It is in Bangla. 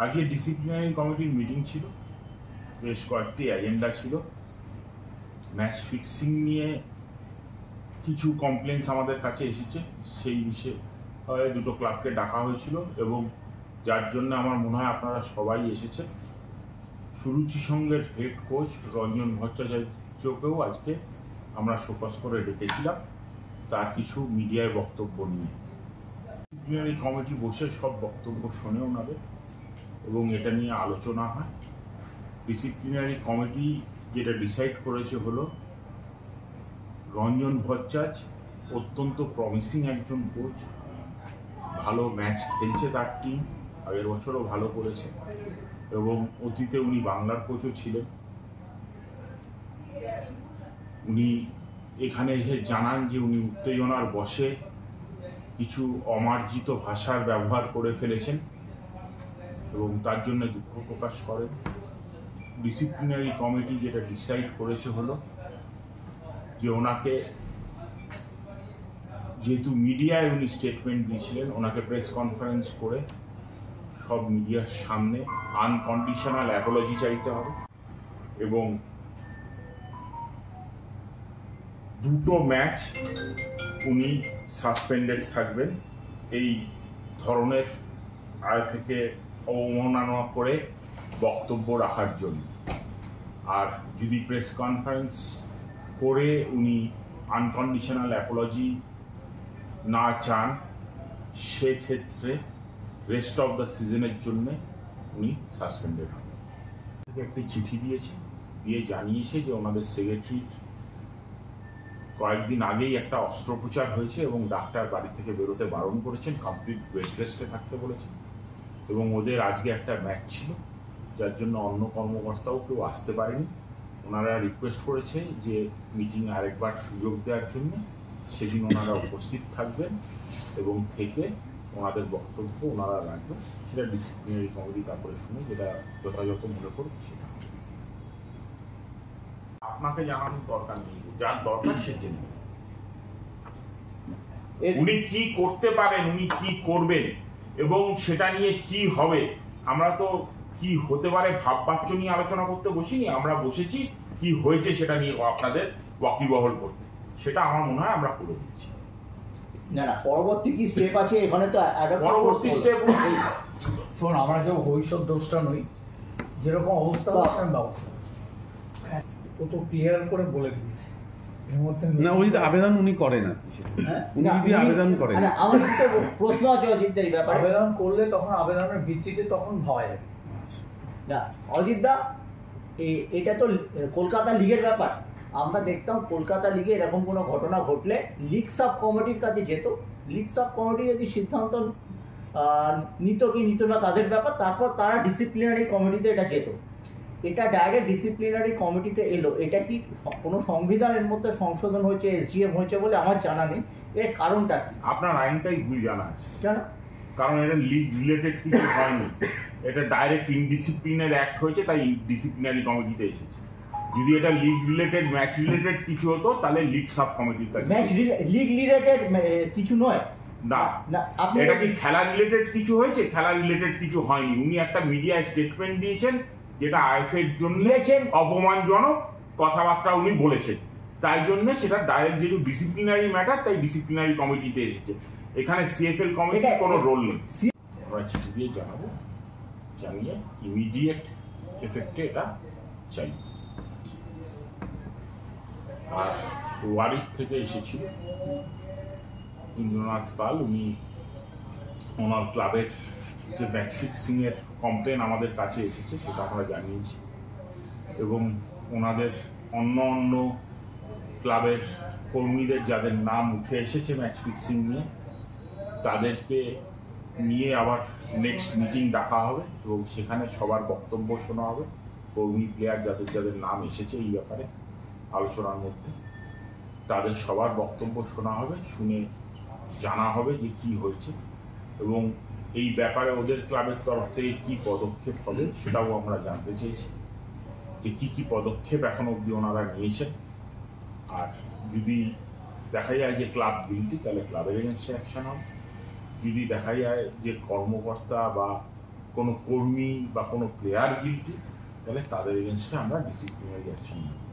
আজকে ডিসিপ্লিনারি কমিটির মিটিং ছিল, বেশ কয়েকটি এজেন্ডা ছিল। ম্যাচ ফিক্সিং নিয়ে কিছু কমপ্লেন্টস আমাদের কাছে এসেছে, সেই বিষয়ে দুটো ক্লাবকে ডাকা হয়েছিল এবং যার জন্য আমার মনে হয় আপনারা সবাই এসেছে। সুরুচি সংঘের হেড কোচ রঞ্জন ভট্টাচার্যকেও আজকে আমরা শোকজ করে ডেকেছিলাম তার কিছু মিডিয়ায় বক্তব্য নিয়ে। ডিসিপ্লিনারি কমিটি বসে সব বক্তব্য শোনে ওনাদের এবং এটা নিয়ে আলোচনা হয়। ডিসিপ্লিনারি কমিটি যেটা ডিসাইড করেছে হলো রঞ্জন ভট্টাচার্য অত্যন্ত প্রমিসিং একজন কোচ, ভালো ম্যাচ খেলছে তার টিম, আগের বছরও ভালো করেছে এবং অতীতে উনি বাংলার কোচও ছিলেন। উনি এখানে এসে জানান যে উনি উত্তেজনার বশে কিছু অমার্জিত ভাষার ব্যবহার করে ফেলেছেন এবং তার জন্য দুঃখ প্রকাশ করেন। ডিসিপ্লিনারি কমিটি যেটা ডিসাইড করেছে হলো যে ওনাকে, যেহেতু মিডিয়ায় উনি স্টেটমেন্ট দিয়েছিলেন, ওনাকে প্রেস কনফারেন্স করে সব মিডিয়ার সামনে আনকন্ডিশনাল অ্যাপোলজি চাইতে হবে এবং দুটো ম্যাচ উনি সাসপেন্ডেড থাকবেন এই ধরনের আইএফএকে অবমাননা করে বক্তব্য রাখার জন্য। আর যদি প্রেস কনফারেন্স করে উনি আনকন্ডিশনাল অ্যাপোলজি না চান, সেক্ষেত্রে রেস্ট অফ দ্য সিজনের জন্য উনি সাসপেন্ডেড হন। একটি চিঠি দিয়েছে, দিয়ে জানিয়েছে যে ওনাদের সেক্রেটারির কয়েকদিন আগেই একটা অস্ত্রোপচার হয়েছে এবং ডাক্তার বাড়ি থেকে বেরোতে বারণ করেছেন, কমপ্লিট বেড রেস্টে থাকতে বলেছেন এবং ওদের আজকে একটা ম্যাচ ছিল যার জন্য অন্য কর্মকর্তাও কেউ আসতে পারেনি। ওনারা রিকোয়েস্ট করেছে যে মিটিংয়ে আরেকবার সুযোগ দেওয়ার জন্য, সেদিন ওনারা উপস্থিত থাকবেন এবং থেকে ওনাদের বক্তব্য ওনারা রাখবেন, সেটা ডিসিপ্লিনারি কমিটি তারপরে শুনে যেটা যথাযথ মনে করবে সেটা। আপনাকে জানানোর দরকার নেই, যার দরকার সে জেনে নেবে উনি কি করতে পারেন, উনি কি করবেন এবং সেটা নিয়ে কি হবে। আমরা তো কি হতে পারে ভাববাচ্য নিয়ে আলোচনা করতে বসিনি, আমরা বসেছি কি হয়েছে সেটা নিয়ে আপনাদের ওয়াকিবহল করতে। সেটা আমার মনে হয় আমরা করে দিচ্ছি। না না, পরবর্তী কি স্টেপ আছে এখানে? তো পরবর্তী স্টেপ শোন, আমরা কেউ ভবিষ্যৎ দোষটা নই, যেরকম অবস্থা ব্যবস্থা ও তো ক্লিয়ার করে বলে দিয়েছে। না, ওই আবেদন উনি করেন না, উনি যদি আবেদন করেন। আমার একটা প্রশ্ন আছে অজিতদা এই ব্যাপারে। আবেদন করলে তখন আবেদনের ভিত্তিতে তখন ভাবা যাবে। না অজিতদা, এটা তো কলকাতা লিগের ব্যাপার। আমরা দেখতাম কলকাতা লিগে এরকম কোনো ঘটনা ঘটলে লিগ সাব কমিটির কাছে যেত, লিগ সাব কমিটি যদি সিদ্ধান্ত নিত কি নিত না তাদের ব্যাপার, তারপর তারা ডিসিপ্লিনারি কমিটিতে এটা যেত। এটা ডাইরেক্ট ডিসিপ্লিনারি কমিটিতে এলো, এটা কি কোনো সংবিধানের মধ্যে সংশোধন হয়েছে, এসজিএম হয়েছে বলে আমার জানা নেই। এর কারণটা কি? আপনার আইনটাই ভুল জানা আছে। কেন? কারণ এটা লিগ রিলেটেড কিছু হয়নি, এটা ডাইরেক্ট ইনডিসিপ্লিনের অ্যাক্ট হয়েছে, তাই ডিসিপ্লিনারি কমিটিতে এসেছে। যদি এটা লিগ রিলেটেড ম্যাচ রিলেটেড কিছু হতো তাহলে লিগ সাব কমিটির কাছে। ম্যাচ লিগ রিলেটেড কিছু নয় না, এটা কি খেলা রিলেটেড কিছু হয়েছে? খেলা রিলেটেড কিছু হয়নি। উনি একটা মিডিয়া স্টেটমেন্ট দিয়েছেন যেটা আইএফএর জন্য অপমানজনক কথাবার্তা উনি বলেছেন, তাই জন্য সেটা ডাইরেক্ট যেহেতু ডিসিপ্লিনারি ম্যাটার তাই ডিসিপ্লিনারি কমিটিতে এসেছে। এখানে সিএফএল কমিটির কোনো রোল নেই। আমরা চিঠি দিয়ে জানাবো, জানিয়ে ইমিডিয়েট এফেক্টে এটা চাই। আর ওয়ারির থেকে এসেছিল ইন্দ্রনাথ পাল, উনি ওনার ক্লাবের যে ম্যাচ ফিক্সিং এর কমপ্লেন আমাদের কাছে এসেছে সেটা আমরা জানিয়েছি এবং ওনাদের অন্য ক্লাবের কর্মীদের যাদের নাম উঠে এসেছে ম্যাচ ফিক্সিং নিয়ে, তাদেরকে নিয়ে আবার নেক্সট মিটিং ডাকা হবে এবং সেখানে সবার বক্তব্য শোনা হবে। কর্মী প্লেয়ার যাদের নাম এসেছে এই ব্যাপারে আলোচনার মধ্যে, তাদের সবার বক্তব্য শোনা হবে, শুনে জানা হবে যে কি হয়েছে এবং এই ব্যাপারে ওদের ক্লাবের তরফ থেকে কি পদক্ষেপ হবে সেটাও আমরা জানতে চেয়েছি, যে কি পদক্ষেপ এখন অবধি ওনারা নিয়েছেন। আর যদি দেখা যায় যে ক্লাব গিল্টি তাহলে ক্লাবের এগেনস্টে অ্যাকশন হবে। যদি দেখা যায় যে কর্মকর্তা বা কোনো কর্মী বা কোনো প্লেয়ার গিল্টি, তাহলে তাদের এগেনস্টে আমরা ডিসিপ্লিনারি অ্যাকশন নেব।